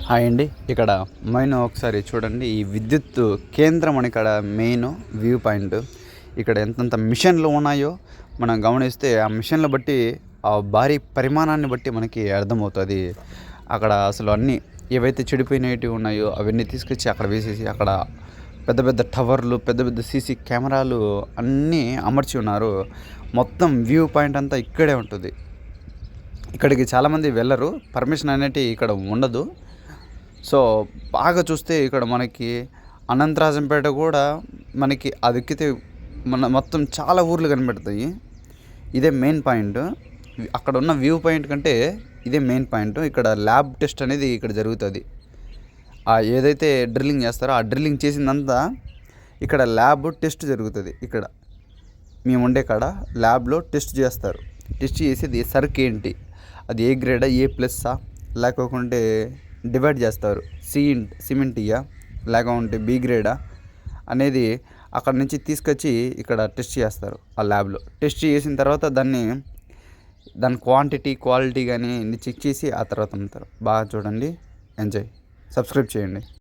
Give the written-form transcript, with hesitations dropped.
Hi అండి. ఇక్కడ main ఒకసారి చూడండి. ఈ విద్యుత్ కేంద్రం అని ఇక్కడ మెయిన్ వ్యూ పాయింట్. ఇక్కడ ఎంతంత మిషన్లు ఉన్నాయో మనం గమనిస్తే ఆ మిషన్లు బట్టి ఆ భారీ పరిమాణాన్ని బట్టి మనకి అర్థమవుతుంది. అక్కడ అసలు అన్నీ ఏవైతే చెడిపోయినవి ఉన్నాయో అవన్నీ తీసుకొచ్చి అక్కడ వేసేసి అక్కడ పెద్ద పెద్ద టవర్లు, పెద్ద పెద్ద సీసీ కెమెరాలు అన్నీ అమర్చి ఉన్నారు. మొత్తం వ్యూ పాయింట్ అంతా ఇక్కడే ఉంటుంది. ఇక్కడికి చాలామంది వెళ్ళరు, పర్మిషన్ అనేటి ఇక్కడ ఉండదు. సో బాగా చూస్తే ఇక్కడ మనకి అనంతరాజంపేట కూడా మనకి అది ఎక్కితే మన మొత్తం చాలా ఊర్లు కనిపెడతాయి. ఇదే మెయిన్ పాయింట్. అక్కడ ఉన్న వ్యూ పాయింట్ కంటే ఇదే మెయిన్ పాయింట్. ఇక్కడ ల్యాబ్ టెస్ట్ అనేది ఇక్కడ జరుగుతుంది. ఏదైతే డ్రిల్లింగ్ చేస్తారో ఆ డ్రిల్లింగ్ చేసిందంతా ఇక్కడ ల్యాబ్ టెస్ట్ జరుగుతుంది. ఇక్కడ మేము ఉండే కాడ ల్యాబ్లో టెస్ట్ చేస్తారు. టెస్ట్ చేసేది సరుకు ఏంటి, అది ఏ గ్రేడా, ఏ ప్లస్సా, లేకుంటే డివైడ్ చేస్తారు. సిమెంట్ ఇయ్యా లేకుంటే బి గ్రేడా అనేది అక్కడ నుంచి తీసుకొచ్చి ఇక్కడ టెస్ట్ చేస్తారు. ఆ ల్యాబ్లో టెస్ట్ చేసిన తర్వాత దాని క్వాంటిటీ, క్వాలిటీ కానీ చెక్ చేసి ఆ తర్వాత అమ్ముతారు. బాగా చూడండి, ఎంజాయ్, సబ్స్క్రైబ్ చేయండి.